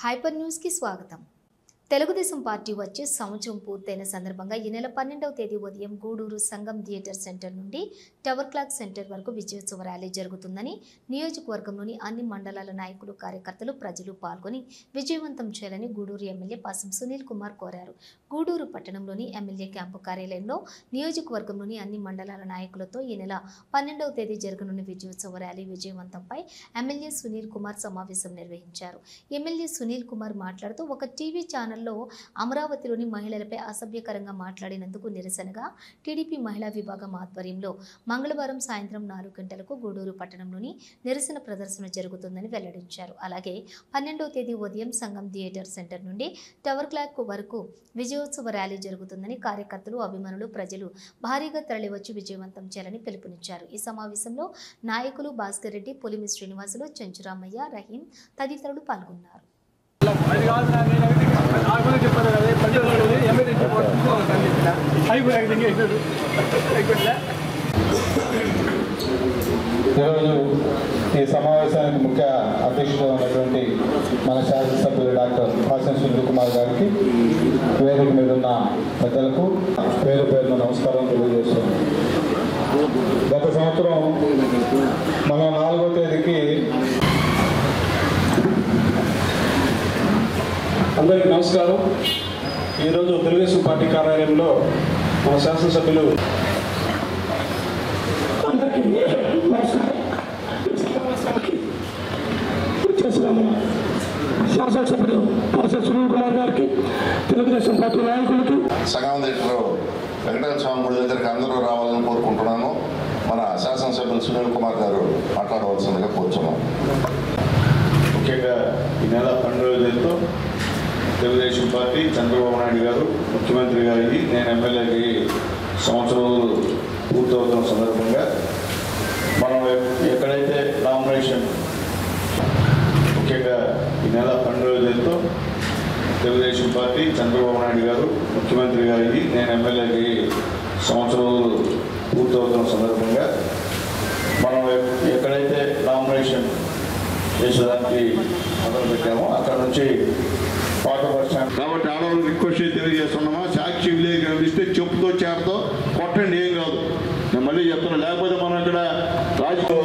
Hyper news కి స్వాగతం. Telugu Desam party వచ్చే సంవత్సరం పూర్తయిన సందర్భంగా ఈ నెల 12వ తేదీ ఉదయం గూడూరు సంగం థియేటర్ సెంటర్ నుండి టవర్ క్లాక్ సెంటర్ వరకు విజయోత్సవ ర్యాలీ జరుగుతుందని నియోజకవర్గంలోని అన్ని మండలాల నాయకులు, కార్యకర్తలు, ప్రజలు పాల్గొని విజయవంతం చేయాలని గూడూరు ఎమ్మెల్యే పాసం సునీల్ కుమార్ కోరారు. గూడూరు పట్టణంలోని ఎమ్మెల్యే క్యాంపు కార్యాలయంలో నియోజకవర్గంలోని అన్ని మండలాల నాయకులతో ఈ నెల 12వ తేదీ జరగనున్న విజయోత్సవ ర్యాలీ విజయవంతంపై ఎమ్మెల్యే సునీల్ కుమార్ సమావేశం నిర్వహించారు. ఎమ్మెల్యే సునీల్ కుమార్ మాట్లాడుతూ ఒక టీవీ ఛానల్ అమరావతిలోని మహిళలపై అసభ్యకరంగా మాట్లాడినందుకు నిరసనగా టీడీపీ మహిళా విభాగం ఆధ్వర్యంలో మంగళవారం సాయంత్రం 4 గంటలకు గూడూరు పట్టణంలోని నిరసన ప్రదర్శన జరుగుతుందని వెల్లడించారు. అలాగే 12వ తేదీ ఉదయం సంగం థియేటర్ సెంటర్ నుండి టవర్ క్లాక్ వరకు విజయోత్సవ ర్యాలీ జరుగుతుందని కార్యకర్తలు, అభిమానులు, ప్రజలు భారీగా తరలివచ్చి విజయవంతం చేయాలని పిలుపునిచ్చారు. ఈ సమావేశంలో నాయకులు భాస్కర్ రెడ్డి, పులిమి శ్రీనివాసులు, చెంచురామయ్య, రహీం తదితరులు పాల్గొన్నారు. ఈరోజు ఈ సమావేశానికి ముఖ్య అధ్యక్షుడు ఉన్నటువంటి మన శాసనసభ్యులు డాక్టర్ పాసం సునీల్ కుమార్ గారికి, వేదిక మీద ఉన్న పెద్దలకు పేరు పేరున నమస్కారం తెలియజేస్తున్నాం. గత సంవత్సరం మన 4వ తేదీకి అందరికీ నమస్కారం. ఈరోజు తెలుగుదేశం పార్టీ కార్యాలయంలో మన శాసనసభ్యులు శాసనసభ్యులు పాసం సునీల్ కుమార్ గారికి, తెలుగుదేశం పార్టీ నాయకులకి, సంగం థియేటర్ వెంకటేశ్వర స్వామి గుడి దగ్గరికి అందరూ రావాలని కోరుకుంటున్నాను. మన శాసనసభ్యులు సునీల్ కుమార్ గారు మాట్లాడవలసిందిగా కోరుతున్నాం. ముఖ్యంగా ఈ నెల 12వ తేదీతో తెలుగుదేశం పార్టీ చంద్రబాబు నాయుడు గారు ముఖ్యమంత్రి గారికి, నేను ఎమ్మెల్యేకి సంవత్సరం పూర్తవుతున్న సందర్భంగా మనం ఎక్కడైతే నామినేషన్ ముఖ్యంగా ఈ నెల 12వ తేదీతో తెలుగుదేశం పార్టీ చంద్రబాబు నాయుడు గారు ముఖ్యమంత్రి గారికి, నేను ఎమ్మెల్యేకి సంవత్సరం పూర్తవుతున్న సందర్భంగా మనం ఎక్కడైతే నామినేషన్ చేసేదానికి మొదలుపెట్టామో అక్కడ నుంచి కాబట్టి ఆడవాళ్ళని రిక్వెస్ట్ తెలియజేస్తున్నామా, సాక్షి విలేజ్ కనిపిస్తే చెప్పుతో చేరతో కొట్టండి, ఏం కాదు. నేను మళ్ళీ చెప్తున్నా, లేకపోతే మనం ఇక్కడ రాజకీయ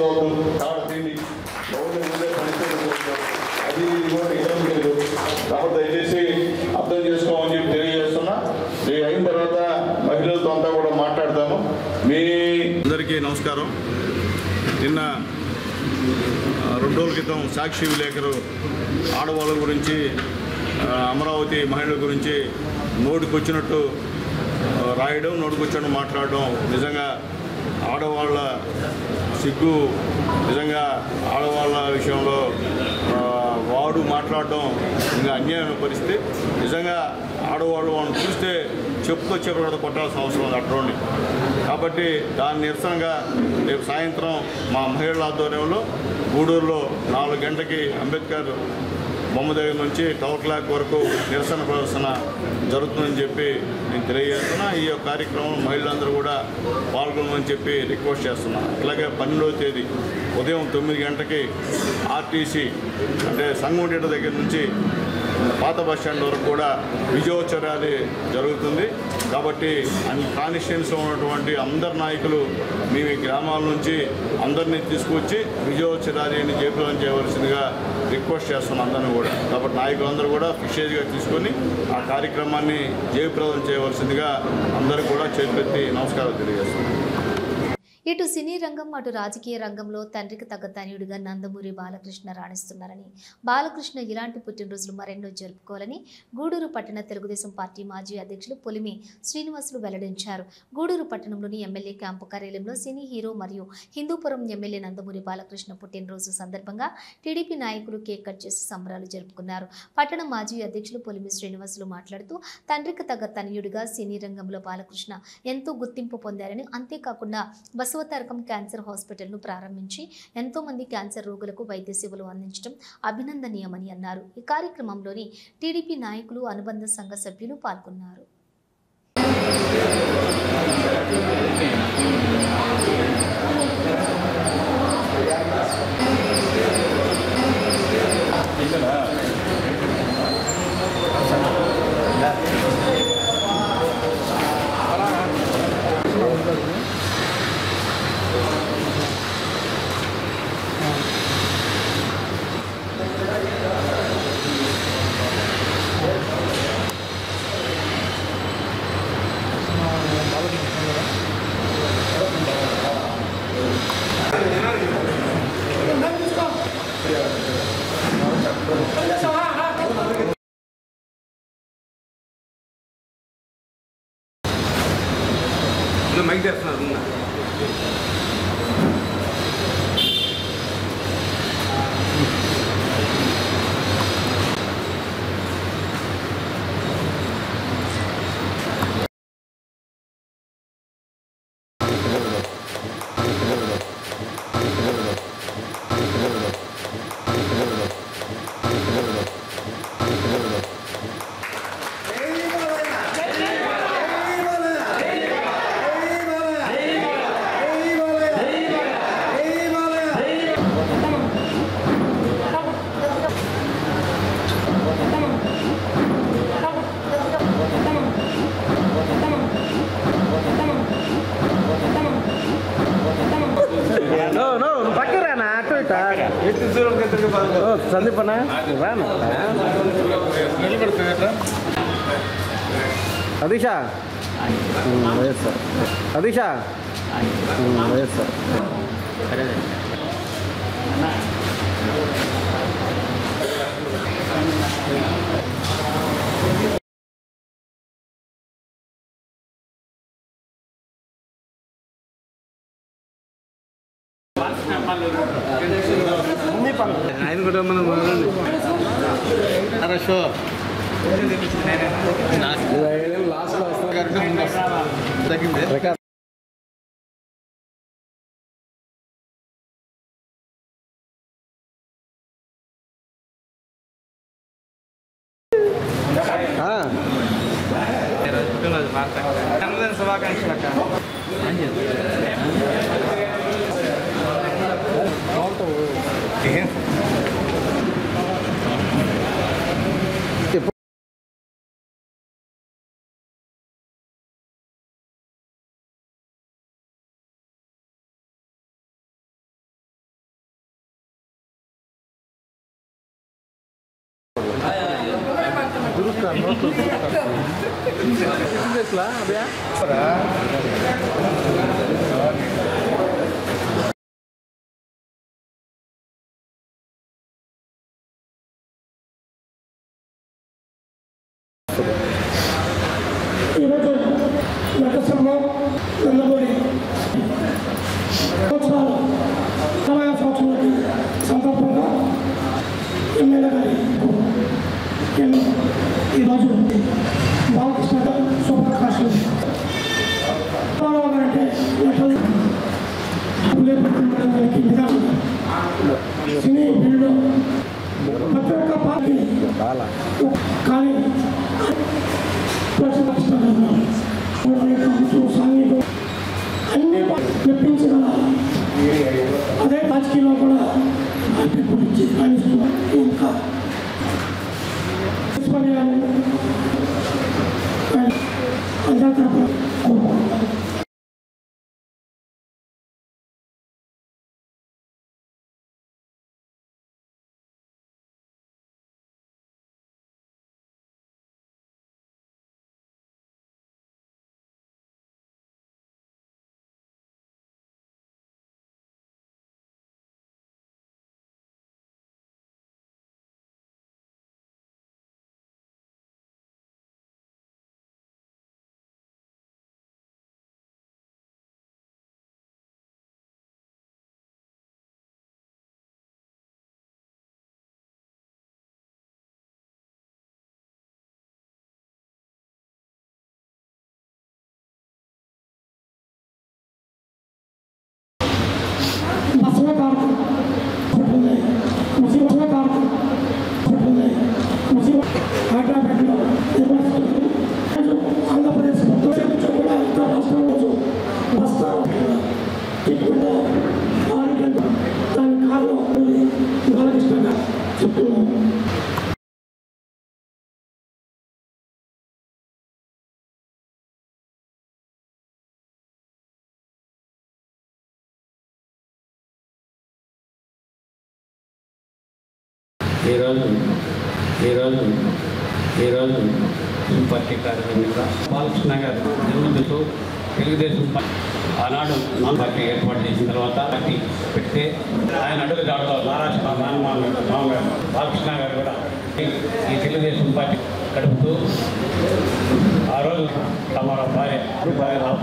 కాబట్టి దయచేసి అర్థం చేసుకోమని చెప్పి తెలియజేస్తున్నా. ఇది అయిన తర్వాత మహిళలతో అంతా కూడా మాట్లాడతాము. మీ అందరికీ నమస్కారం. నిన్న 2 రోజుల క్రితం సాక్షి విలేకరు ఆడవాళ్ళ గురించి, అమరావతి మహిళల గురించి నోటికొచ్చినట్టు రాయడం, నోటికొచ్చినట్టు మాట్లాడడం నిజంగా ఆడవాళ్ళ సిగ్గు. నిజంగా ఆడవాళ్ళ విషయంలో వాడు మాట్లాడడం ఇంకా అన్యాయమైన పరిస్థితి. నిజంగా ఆడవాళ్ళు వాళ్ళని చూస్తే చెప్పుతో చెప్పడం కొట్టాల్సిన అవసరం ఉంది అట్రోని. కాబట్టి దాని నిరసనగా రేపు సాయంత్రం మా మహిళల ఆధ్వర్యంలో గూడూరులో 4 గంటలకి అంబేద్కర్ బొమ్మ దగ్గర నుంచి టవర్ క్లాక్ వరకు నిరసన ప్రదర్శన జరుగుతుందని చెప్పి నేను తెలియజేస్తున్నా. ఈ యొక్క కార్యక్రమం మహిళలందరూ కూడా పాల్గొనమని చెప్పి రిక్వెస్ట్ చేస్తున్నా. అలాగే 12వ తేదీ ఉదయం 9 గంటలకి ఆర్టీసీ అంటే సంగం థియేటర్ దగ్గర నుంచి పాత బస్టాండ్ వరకు కూడా విజయోత్సవ ర్యాలీ జరుగుతుంది. కాబట్టి అన్ని కాన్స్టిట్యుయెన్సీలో ఉన్నటువంటి అందరు నాయకులు మేము ఈ గ్రామాల నుంచి అందరినీ తీసుకొచ్చి విజయోత్సవ ర్యాలీని జయప్రదం చేయవలసిందిగా రిక్వెస్ట్ చేస్తున్నాం అందరినీ కూడా. కాబట్టి నాయకులందరూ కూడా ఫిషేజ్గా తీసుకొని ఆ కార్యక్రమాన్ని జయప్రదం చేయవలసిందిగా అందరూ కూడా చేతులెత్తి నమస్కారాలు తెలియజేస్తున్నాం. ఇటు సినీ రంగం, అటు రాజకీయ రంగంలో తండ్రికి తగ్గ తనయుడిగా నందమూరి బాలకృష్ణ రాణిస్తున్నారని, బాలకృష్ణ ఇలాంటి పుట్టినరోజులు మరెన్నో జరుపుకోవాలని గూడూరు పట్టణ తెలుగుదేశం పార్టీ మాజీ అధ్యక్షులు పులిమి శ్రీనివాసులు వెల్లడించారు. గూడూరు పట్టణంలోని ఎమ్మెల్యే క్యాంపు కార్యాలయంలో సినీ హీరో మరియు హిందూపురం ఎమ్మెల్యే నందమూరి బాలకృష్ణ పుట్టినరోజు సందర్భంగా టీడీపీ నాయకులు కేక్ కట్ చేసి సంబరాలు జరుపుకున్నారు. పట్టణ మాజీ అధ్యక్షులు పులిమి శ్రీనివాసులు మాట్లాడుతూ తండ్రికి తగ్గ తనయుడిగా సినీ రంగంలో బాలకృష్ణ ఎంతో గుర్తింపు పొందారని, అంతేకాకుండా బసవతారకం క్యాన్సర్ హాస్పిటల్ను ప్రారంభించి ఎంతో మంది క్యాన్సర్ రోగులకు వైద్య సేవలు అందించడం అభినందనీయమని అన్నారు. ఈ కార్యక్రమంలోని టీడీపీ నాయకులు, అనుబంధ సంఘ సభ్యులు పాల్గొన్నారు. సందీపనా రాను అదీషా సార్ అదీషా సార్ ఆయన కూడా మనం అరే షో లాస్ట్లో తగ్గింది శుభాకాంక్షలు అక్క ఈరోజు నటసింహ నందమూరి సంవత్సరాలు 40 సంవత్సరాలకి సందర్భంగా ఎమ్మెల్యే గారి ఈరోజు బాలకృష్ణ గారు శుభాకాంక్షలు అంటే నటలు సినీ ఫీల్డ్లో ప్రతి ఒక్క పార్టీ కానీ సాంఘికం అన్ని మెప్పించగల అదే రాజకీయంలో కూడా గురించి రాణిస్తున్నాం. ఇంకా అందరి తరఫున కోరుకుంటున్నాం. ఆంధ్రప్రదేశ్ కూడా రాష్ట్రం రోజు వస్తారు దాని కారణం బాలకృష్ణ చెప్తున్నాను. ఈరోజు పార్టీ కార్యక్రమంగా బాలకృష్ణ గారు జన్మదినతో తెలుగుదేశం ఆనాడు నాన్ పార్టీ ఏర్పాటు చేసిన తర్వాత పార్టీ పెడితే ఆయన అడుగు దాడులో నారాయణ బాలకృష్ణ గారు కూడా ఈ తెలుగుదేశం పార్టీ గడుపుతూ ఆ రోజు తమ భార్య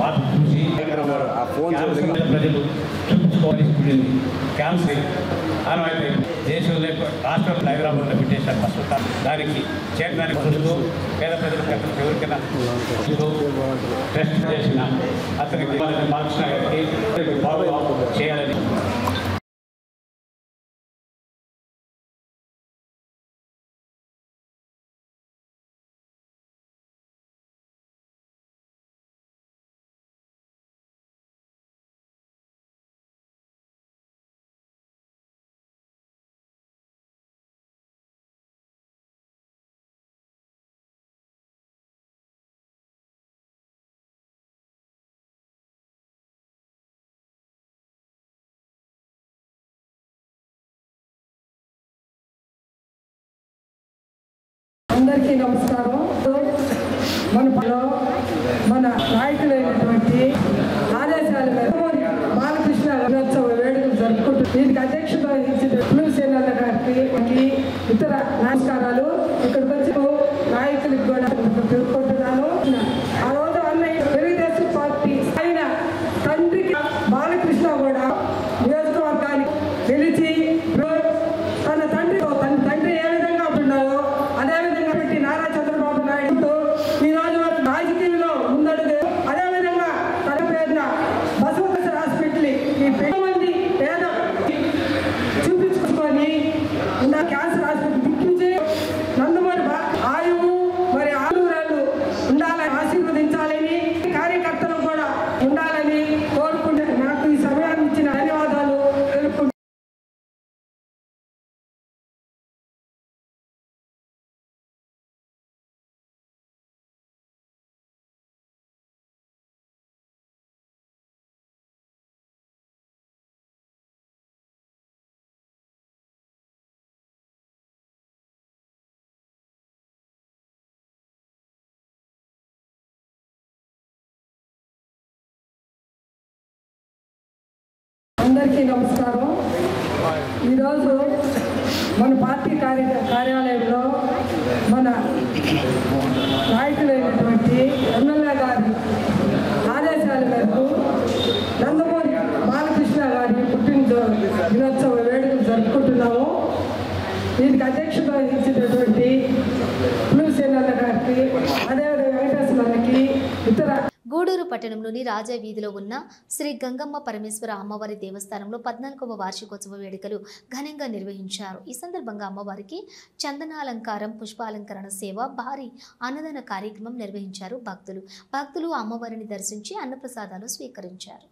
పాట చూసి ప్రజలు చూపించుకోవాల్సి క్యాన్సర్ ఆనమైతే దేశంలో రాష్ట్రంలో హైదరాబాద్లో పెట్టేశారు ఫస్ట్. దానికి చేయడానికి వస్తువు పేద ప్రజలకు ఎవరికైనా టెస్ట్ చేసిన అతనికి బాలకృష్ణ గారికి ఫాలో చేయాలని అందరికీ నమస్కారం. మన నాయకులైనటువంటి ఆదేశాల మేరకు బాలకృష్ణ దినోత్సవ వేడుకలు జరుపుకుంటూ దీనికి అధ్యక్షత వహించిన పులిసేనన్న గారికి ఇతర నమస్కారాలు. ఇక్కడికి వచ్చి నాయకులకు కూడా పేర్కొంటున్నాను. ఆ రోజు అన్నయ్య తెలుగుదేశం పార్టీ ఆయన తండ్రికి బాలకృష్ణ కూడా నియోజకవర్గానికి గెలిచి తన తండ్రి ఏ విధంగా ఉంటున్నారో అదేవిధంగా పెట్టి నారా చంద్రబాబు నాయుడు ఈరోజు రాజకీయంలో ముందడుగు. అదేవిధంగా తన పేరున బసవతార హాస్పిటల్ ఈ మంది పేద చూపించుకొని క్యాన్సర్ హాస్పిటల్ దిక్కించి నందమూరి ఆయువు మరి ఆలూరాలు ఉండాలని ఆశీర్వదించాలని కార్యకర్తలు కూడా ఉండాలని కోరుకుంటే నాకు ఈ సమయాన్ని ఇచ్చిన ధన్యవాదాలు తెలుపుకుంటున్నాను. అందరికీ నమస్కారం. ఈరోజు మన పార్టీ కార్యాలయంలో మన నాయకులైనటువంటి ఎమ్మెల్యే గారి ఆదేశాల మేరకు నందమూరి బాలకృష్ణ గారి దినోత్సవ వేడుకలు జరుపుకుంటున్నాము. దీనికి అధ్యక్షత వహించినటువంటి పులిసేనన్న గారికి అదేవిధంగా వెంకటేశ్వరకి ఇతర గూడూరు పట్టణంలోని రాజా వీధిలో ఉన్న శ్రీ గంగమ్మ పరమేశ్వర అమ్మవారి దేవస్థానంలో 14వ వార్షికోత్సవ వేడుకలు ఘనంగా నిర్వహించారు. ఈ సందర్భంగా అమ్మవారికి చందనాలంకారం, పుష్పాలంకరణ సేవ, భారీ అన్నదాన కార్యక్రమం నిర్వహించారు. భక్తులు అమ్మవారిని దర్శించి అన్నప్రసాదాలు స్వీకరించారు.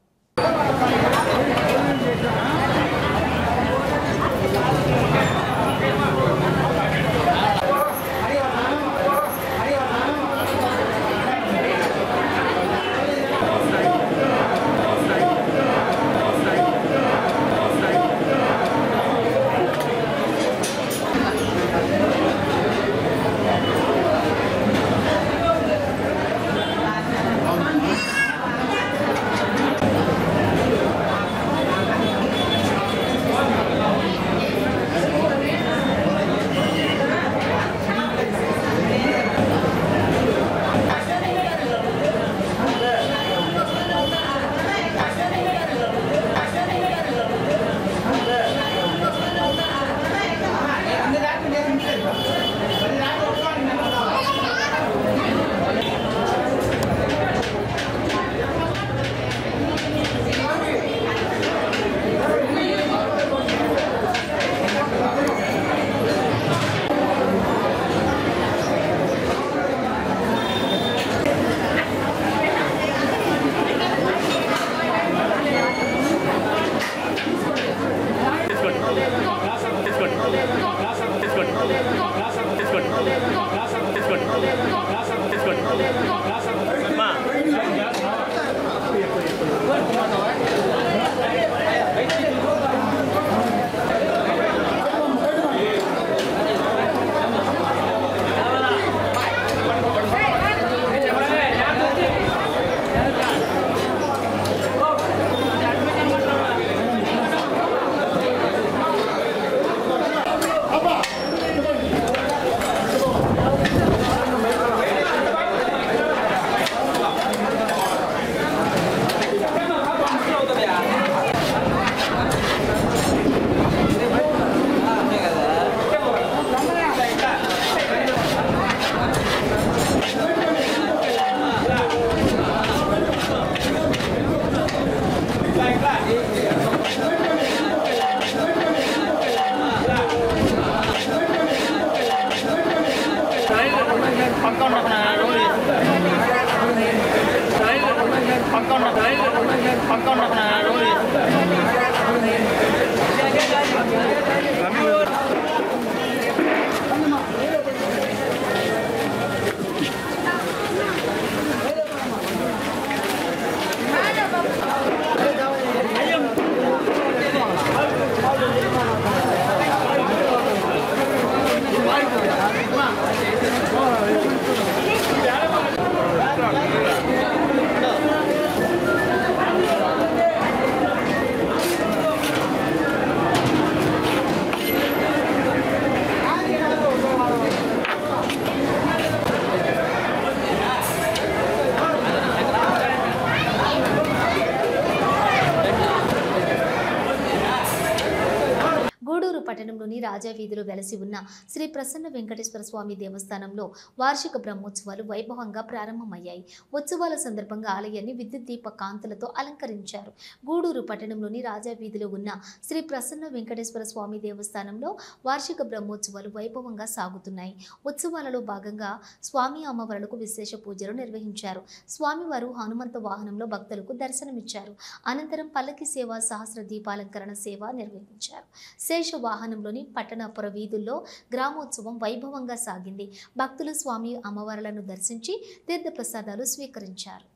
పట్టణంలోని రాజా వీధిలో వెలసి ఉన్న శ్రీ ప్రసన్న వెంకటేశ్వర స్వామి దేవస్థానంలో వార్షిక బ్రహ్మోత్సవాలు వైభవంగా ప్రారంభమయ్యాయి. ఉత్సవాల సందర్భంగా ఆలయాన్ని విద్యుత్ దీప కాంతులతో అలంకరించారు. గూడూరు పట్టణంలోని రాజా వీధిలో ఉన్న శ్రీ ప్రసన్న వెంకటేశ్వర స్వామి దేవస్థానంలో వార్షిక బ్రహ్మోత్సవాలు వైభవంగా సాగుతున్నాయి. ఉత్సవాలలో భాగంగా స్వామి అమ్మవార్లకు విశేష పూజలు నిర్వహించారు. స్వామివారు హనుమంత వాహనంలో భక్తులకు దర్శనమిచ్చారు. అనంతరం పల్లకి సేవ, సహస్ర దీపాలంకరణ సేవ నిర్వహించారు. శేష వాహనంలోని పట్టణపుర వీధుల్లో గ్రామోత్సవం వైభవంగా సాగింది. భక్తులు స్వామి అమ్మవార్లను దర్శించి తీర్థ ప్రసాదాలు స్వీకరించారు.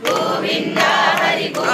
Govinda, Hari Govinda.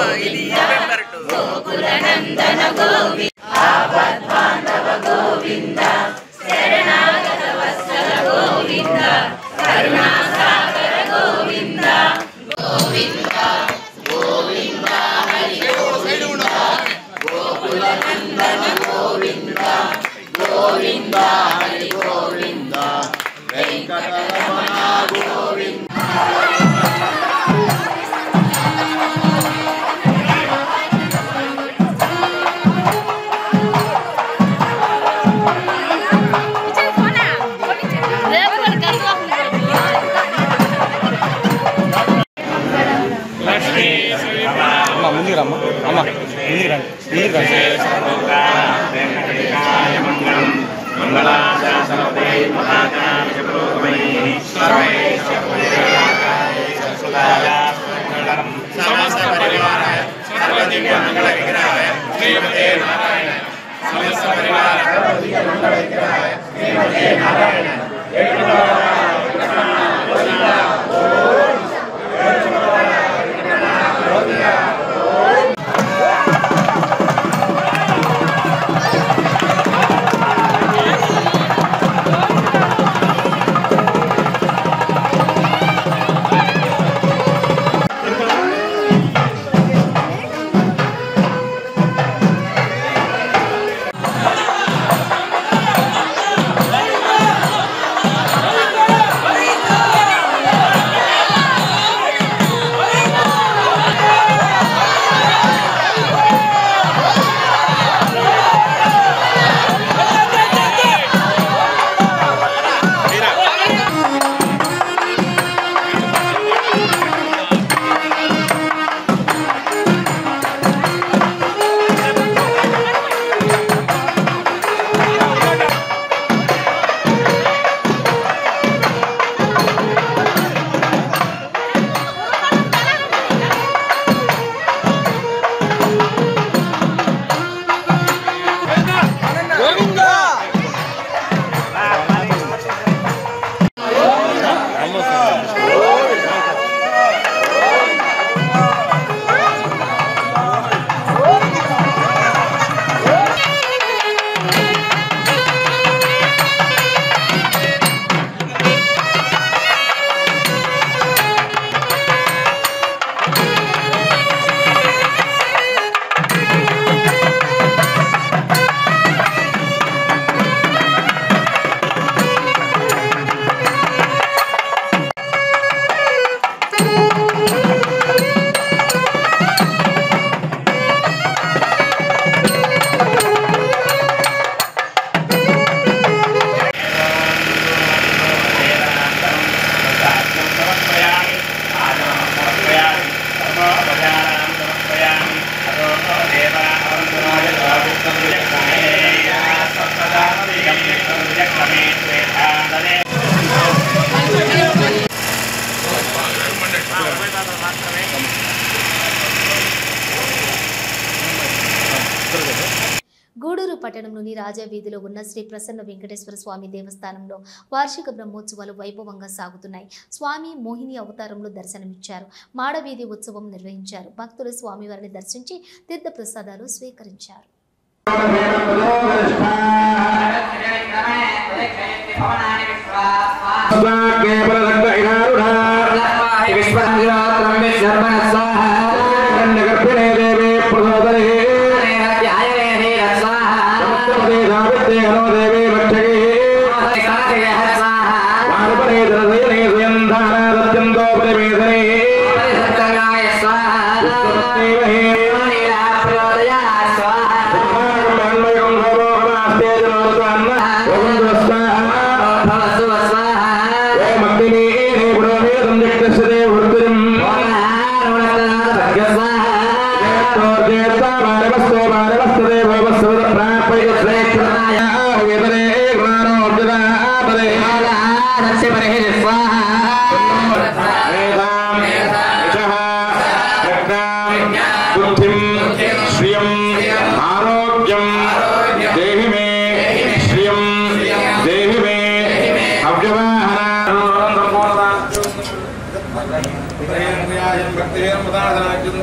గూడూరు పట్టణంలోని రాజా వీధిలో ఉన్న శ్రీ ప్రసన్న వెంకటేశ్వర స్వామి దేవస్థానంలో వార్షిక బ్రహ్మోత్సవాలు వైభవంగా సాగుతున్నాయి. స్వామి మోహిని అవతారంలో దర్శనమిచ్చారు. మాడవీధి ఉత్సవం నిర్వహించారు. భక్తులు స్వామివారిని దర్శించి తీర్థ ప్రసాదాలు స్వీకరించారు.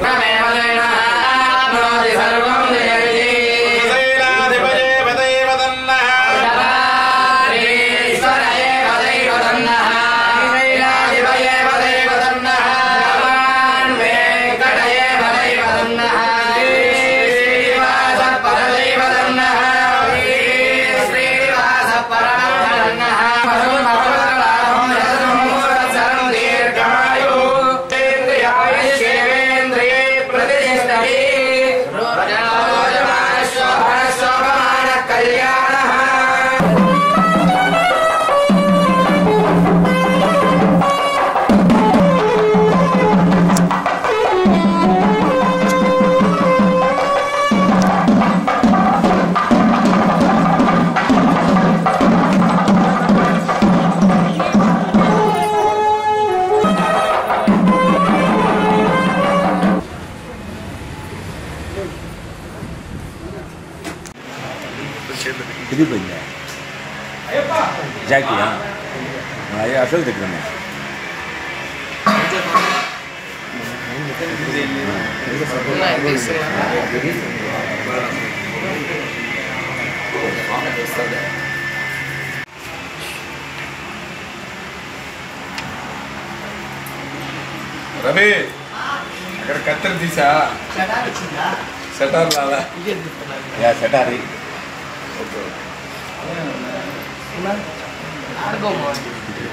Amen. తిరిగిపోయిందా జాకీయా అయ్యా అసలు దగ్గర రవి అక్కడ కత్తెర తీసా సెటార్ రాలా సెటారి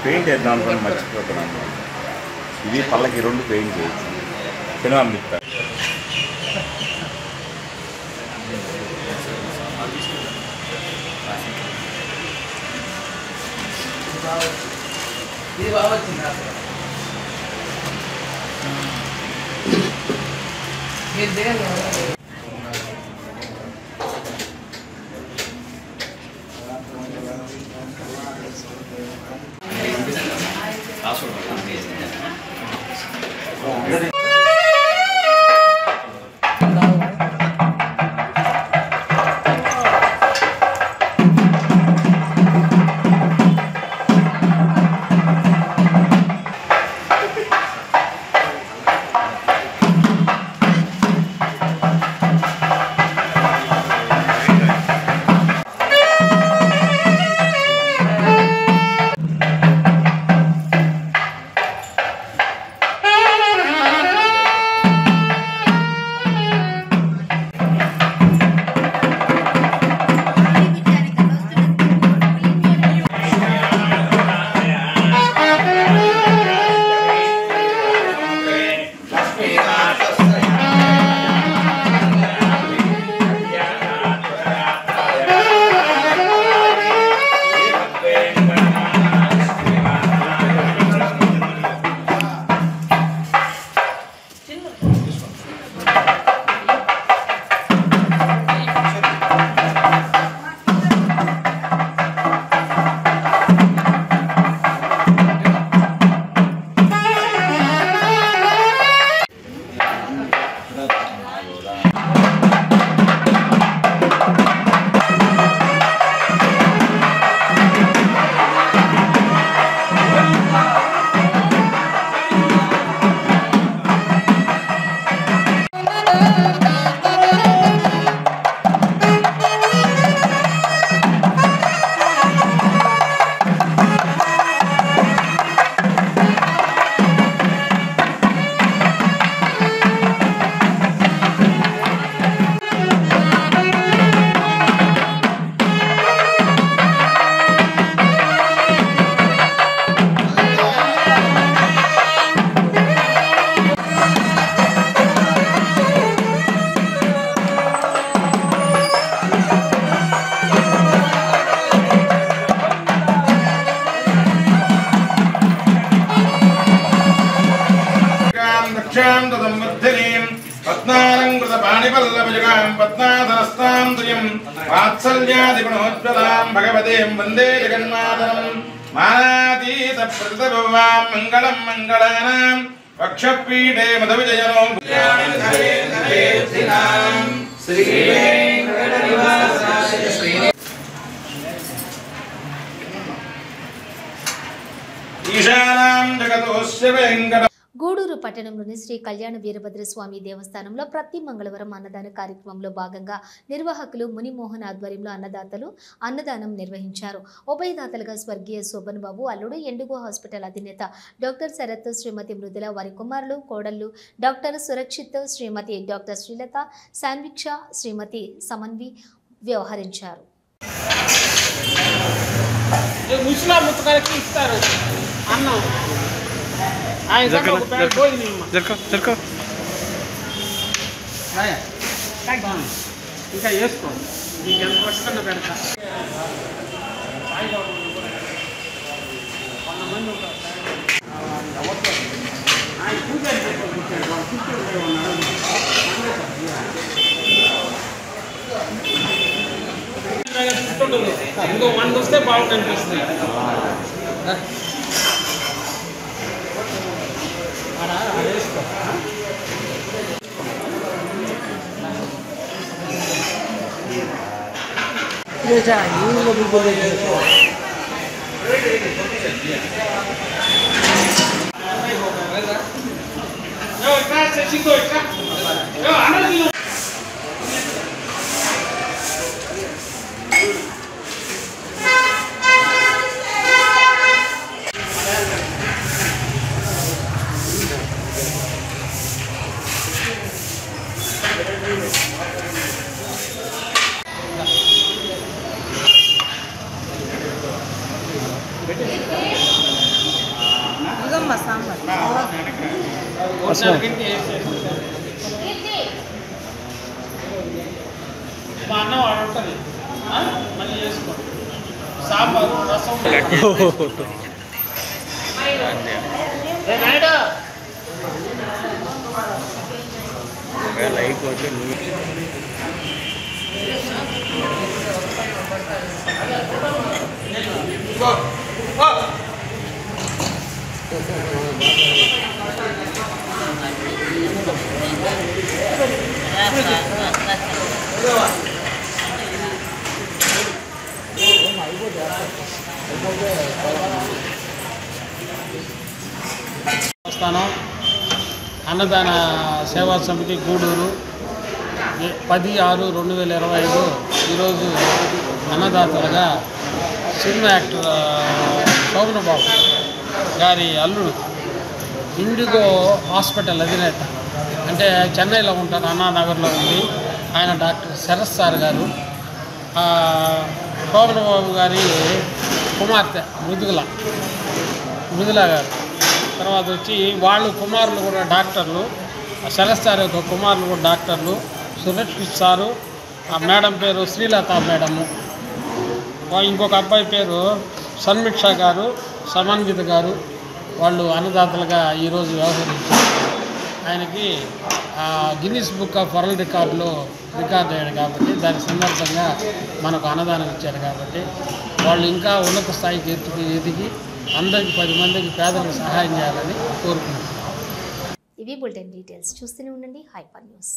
పెయింట్ వేద్దాం అనుకుని మర్చిపోతున్నాను. ఇది పళ్ళకి 2 పెయింట్ చేయొచ్చు. సినిమా చెప్తా भगवते वंदे जगन्मातरं मानातीत प्रतिभवां मंगलं मंगलानां पक्षपीठे मधुविजयनो श्री ईशानां जगतोस्य वेंकट గూడూరు గూడూరు పట్టణంలోని శ్రీ కళ్యాణ వీరభద్రస్వామి దేవస్థానంలో ప్రతి మంగళవారం అన్నదాన కార్యక్రమంలో భాగంగా నిర్వాహకులు మునిమోహన్ ఆధ్వర్యంలో అన్నదానం నిర్వహించారు. ఉభయదాతలుగా స్వర్గీయ శోభన్ బాబు అల్లుడు ఎండుగో హాస్పిటల్ అధినేత డాక్టర్ శరత్, శ్రీమతి మృదుల, వారి కుమారులు, కోడళ్లు డాక్టర్ సురక్షిత్, శ్రీమతి డాక్టర్ శ్రీలత, సాన్విక్ష, శ్రీమతి సమన్వి వ్యవహరించారు. ఇంకా వేసుకో ఎంత వస్తున్నా పెడతా ఇంకో 1 వస్తే బాగుంటుంది అనిపిస్తుంది. మా అన్న వాడు ఉంటుంది మళ్ళీ చేసుకో సాంబారు రసం అయిపోతే స్థానం అన్నదాన సేవా సమితి గూడూరు 10/6/2025 ఈరోజు అన్నదాతలుగా సినిమా యాక్టర్ శోభన్ బాబు గారి అల్లుడు ఇండిగో హాస్పిటల్ అధినేత అంటే చెన్నైలో ఉంటారు, అన్నానగర్లో ఉంది. ఆయన డాక్టర్ శరత్ సార్ గారు, శోభన్ బాబు గారి కుమార్తె మృదుల గారు, తర్వాత వచ్చి వాళ్ళు కుమారులు కూడా డాక్టర్లు, శరత్ సార్ యొక్క కుమారులు కూడా డాక్టర్లు, సురక్షిత్ సారు, ఆ మేడం పేరు శ్రీలత మేడము, ఇంకొక అబ్బాయి పేరు సన్మిక్ష గారు, సమన్విత గారు, వాళ్ళు అన్నదాతలుగా ఈరోజు వ్యవహరించారు. ఆయనకి గిన్నిస్ బుక్ ఆఫ్ వరల్డ్ రికార్డులో రికార్డ్ అయ్యాడు కాబట్టి దాని సందర్భంగా మనకు అన్నదానం ఇచ్చారు కాబట్టి వాళ్ళు ఇంకా ఉన్నత స్థాయికి ఎదిగి అందరికి 10 మందికి పేదలకు సహాయం చేయాలని కోరుకుంటున్నాను. ఇవి బులెటిన్ డీటెయిల్స్. చూస్తూనే ఉండండి హైపర్ న్యూస్.